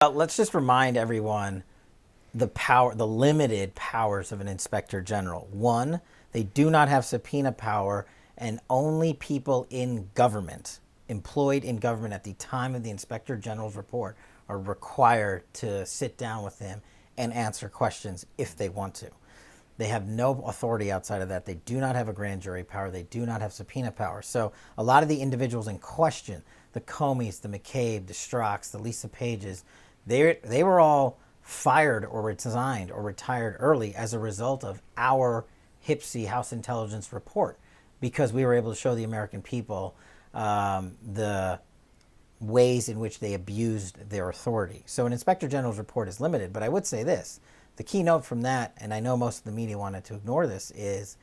Let's just remind everyone the limited powers of an inspector general. One, they do not have subpoena power, and only people in government, employed in government at the time of the inspector general's report, are required to sit down with him and answer questions if they want to. They have no authority outside of that. They do not have a grand jury power. They do not have subpoena power. So a lot of the individuals in question, the Comeys, the McCabe, the Strocks, the Lisa Pages, they were all fired or resigned or retired early as a result of our HIPSI House Intelligence report, because we were able to show the American people the ways in which they abused their authority. So an inspector general's report is limited, but I would say this. The keynote from that, and I know most of the media wanted to ignore this, is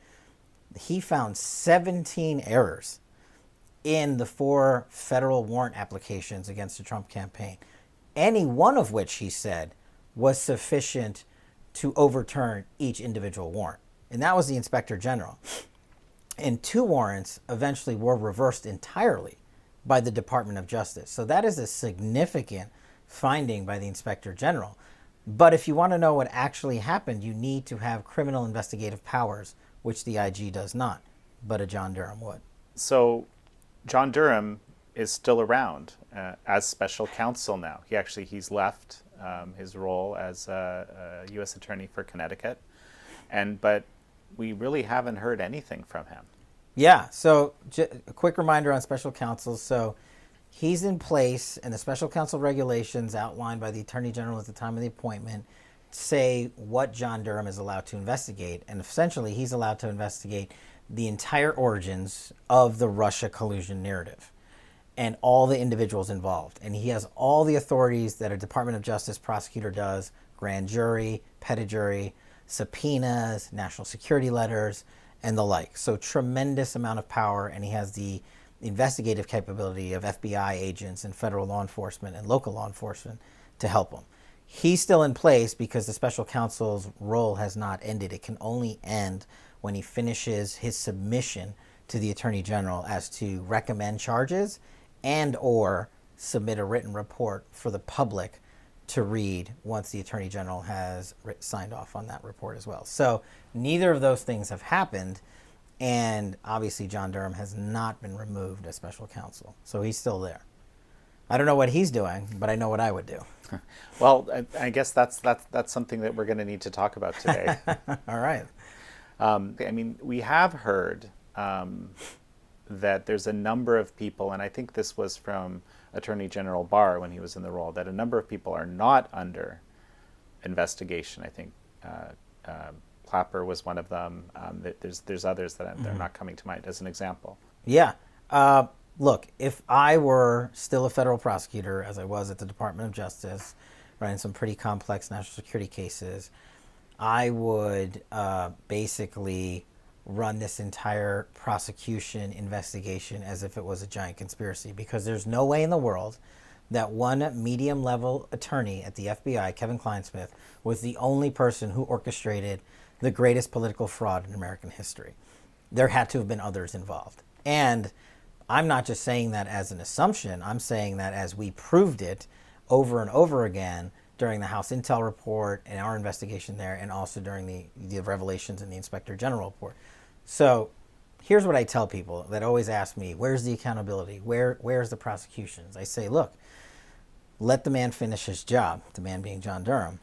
he found 17 errors in the 4 federal warrant applications against the Trump campaign, any one of which, he said, was sufficient to overturn each individual warrant. And that was the inspector general. And 2 warrants eventually were reversed entirely by the Department of Justice. So that is a significant finding by the inspector general. But if you want to know what actually happened, you need to have criminal investigative powers, which the IG does not, but a John Durham would. So John Durham is still around as special counsel now. He's left his role as a U.S. Attorney for Connecticut, but we really haven't heard anything from him. Yeah, so a quick reminder on special counsels. So he's in place, and the special counsel regulations outlined by the Attorney General at the time of the appointment say what John Durham is allowed to investigate. And essentially, he's allowed to investigate the entire origins of the Russia collusion narrative and all the individuals involved. And he has all the authorities that a Department of Justice prosecutor does: grand jury, pedigree, subpoenas, national security letters, and the like. So tremendous amount of power, and he has the investigative capability of FBI agents and federal law enforcement and local law enforcement to help him. He's still in place because the special counsel's role has not ended. It can only end when he finishes his submission to the Attorney General as to recommend charges and or submit a written report for the public to read once the Attorney General has signed off on that report as well. So neither of those things have happened. And obviously, John Durham has not been removed as special counsel. So he's still there. I don't know what he's doing, but I know what I would do. Well, I guess that's something that we're going to need to talk about today. All right. We have heard that there's a number of people, and I think this was from Attorney General Barr when he was in the role, that a number of people are not under investigation. I think Clapper was one of them. There's others that they're not coming to mind as an example. Yeah. Look, if I were still a federal prosecutor, as I was at the Department of Justice, running some pretty complex national security cases, I would basically run this entire prosecution investigation as if it was a giant conspiracy, because there's no way in the world that one medium-level attorney at the FBI, Kevin Kleinsmith, was the only person who orchestrated the greatest political fraud in American history. There had to have been others involved. And I'm not just saying that as an assumption. I'm saying that as we proved it over and over again during the House Intel report and our investigation there, and also during the revelations in the Inspector General report. So here's what I tell people that always ask me, where's the accountability? Where's the prosecutions? I say, look, let the man finish his job, the man being John Durham.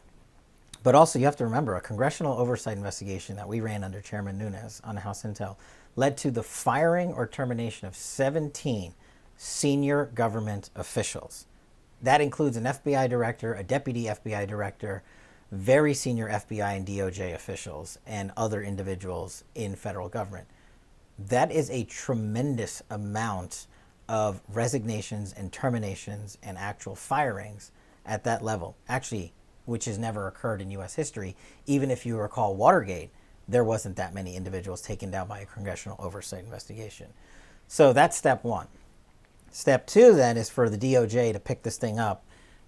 But also you have to remember, a congressional oversight investigation that we ran under Chairman Nunez on House Intel led to the firing or termination of 17 senior government officials. That includes an FBI director, a deputy FBI director, very senior FBI and DOJ officials, and other individuals in federal government. That is a tremendous amount of resignations and terminations and actual firings at that level, actually, which has never occurred in U.S. history. Even if you recall Watergate, there wasn't that many individuals taken down by a congressional oversight investigation. So that's step one. Step two then is for the DOJ to pick this thing up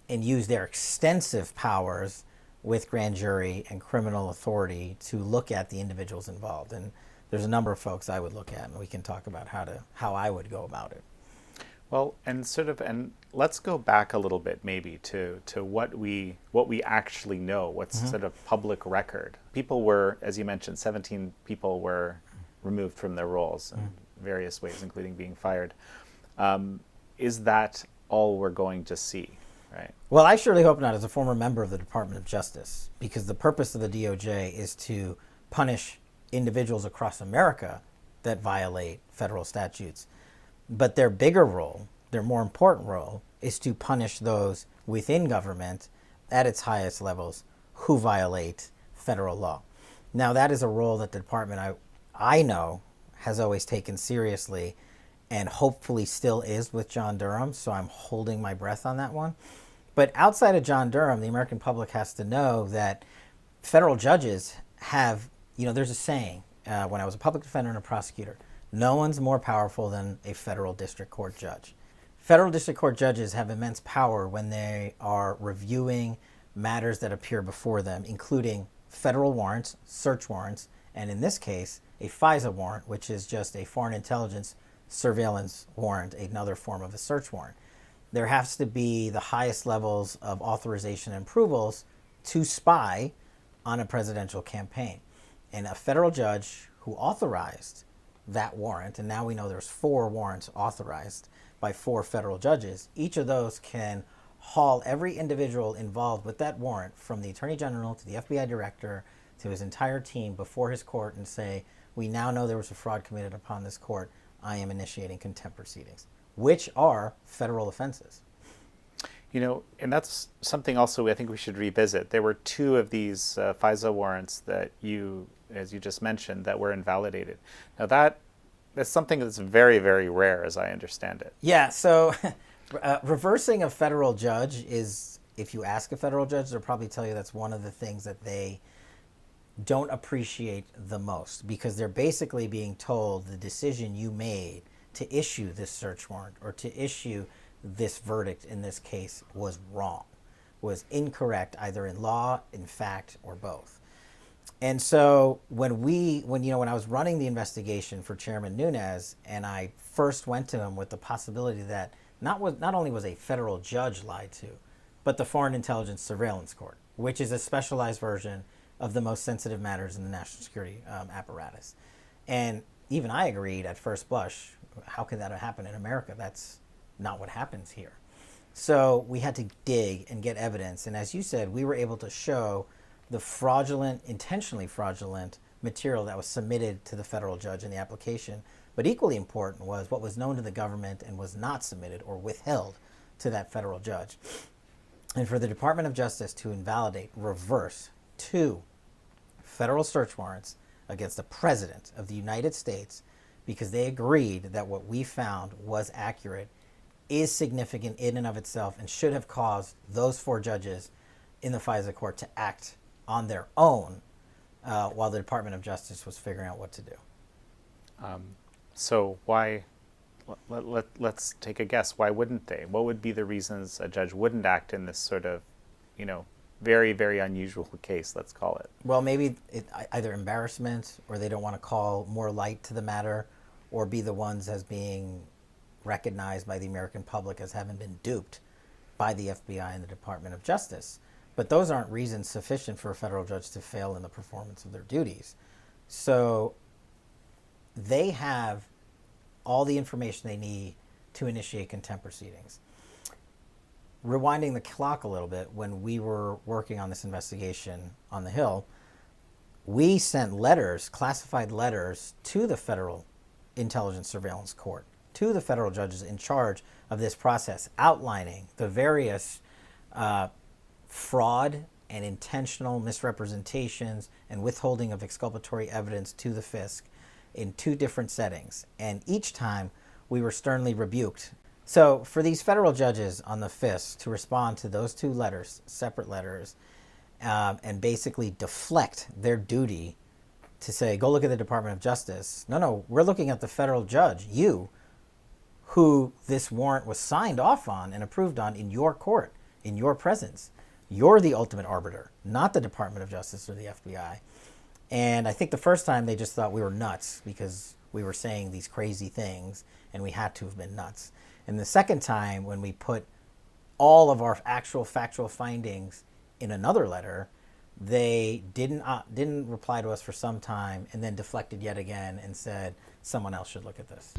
and use their extensive powers with grand jury and criminal authority to look at the individuals involved. And there's a number of folks I would look at, and we can talk about how I would go about it. Well, and let's go back a little bit maybe to what we actually know, what's sort of public record. People were, as you mentioned, 17 people were removed from their roles in various ways, including being fired. Is that all we're going to see, right? Well, I surely hope not as a former member of the Department of Justice, because the purpose of the DOJ is to punish individuals across America that violate federal statutes. But their bigger role, their more important role, is to punish those within government at its highest levels who violate federal law. Now, that is a role that the department, I know, has always taken seriously and hopefully still is with John Durham, so I'm holding my breath on that one. But outside of John Durham, the American public has to know that federal judges have, there's a saying, when I was a public defender and a prosecutor, no one's more powerful than a federal district court judge. Federal district court judges have immense power when they are reviewing matters that appear before them, including federal warrants, search warrants, and in this case, a FISA warrant, which is just a foreign intelligence surveillance warrant, another form of a search warrant. There has to be the highest levels of authorization and approvals to spy on a presidential campaign. And a federal judge who authorized that warrant, and now we know there's 4 warrants authorized by 4 federal judges, each of those can haul every individual involved with that warrant, from the Attorney General to the FBI Director to his entire team, before his court and say, we now know there was a fraud committed upon this court. I am initiating contempt proceedings, which are federal offenses. And that's something also I think we should revisit. There were 2 of these FISA warrants that as you just mentioned, that were invalidated. Now that's something that's very, very rare, as I understand it. Yeah, so reversing a federal judge is, if you ask a federal judge, they'll probably tell you that's one of the things that they don't appreciate the most, because they're basically being told the decision you made to issue this search warrant or to issue this verdict in this case was wrong, was incorrect, either in law, in fact, or both. And so when I was running the investigation for Chairman Nunez, and I first went to him with the possibility that not only was a federal judge lied to, but the Foreign Intelligence Surveillance Court, which is a specialized version of the most sensitive matters in the national security apparatus. And even I agreed at first blush, how can that happen in America? That's not what happens here. So we had to dig and get evidence. And as you said, we were able to show the intentionally fraudulent material that was submitted to the federal judge in the application. But equally important was what was known to the government and was not submitted or withheld to that federal judge. And for the Department of Justice to invalidate, reverse 2 federal search warrants against the President of the United States because they agreed that what we found was accurate is significant in and of itself, and should have caused those 4 judges in the FISA court to act on their own while the Department of Justice was figuring out what to do. So why, let's take a guess, why wouldn't they? What would be the reasons a judge wouldn't act in this sort of, very, very unusual case, let's call it? Well, maybe either embarrassment, or they don't want to call more light to the matter, or be the ones as being recognized by the American public as having been duped by the FBI and the Department of Justice. But those aren't reasons sufficient for a federal judge to fail in the performance of their duties. So they have all the information they need to initiate contempt proceedings. Rewinding the clock a little bit, when we were working on this investigation on the Hill, we sent letters, classified letters, to the Federal Intelligence Surveillance Court, to the federal judges in charge of this process, outlining the various fraud and intentional misrepresentations and withholding of exculpatory evidence to the FISC in 2 different settings. And each time we were sternly rebuked. So for these federal judges on the FISC to respond to those 2 letters, separate letters, and basically deflect their duty to say, go look at the Department of Justice. No, we're looking at the federal judge, you, who this warrant was signed off on and approved on in your court, in your presence. You're the ultimate arbiter, not the Department of Justice or the FBI. And I think the first time they just thought we were nuts because we were saying these crazy things, and we had to have been nuts. And the second time, when we put all of our actual factual findings in another letter, they didn't reply to us for some time, and then deflected yet again and said someone else should look at this.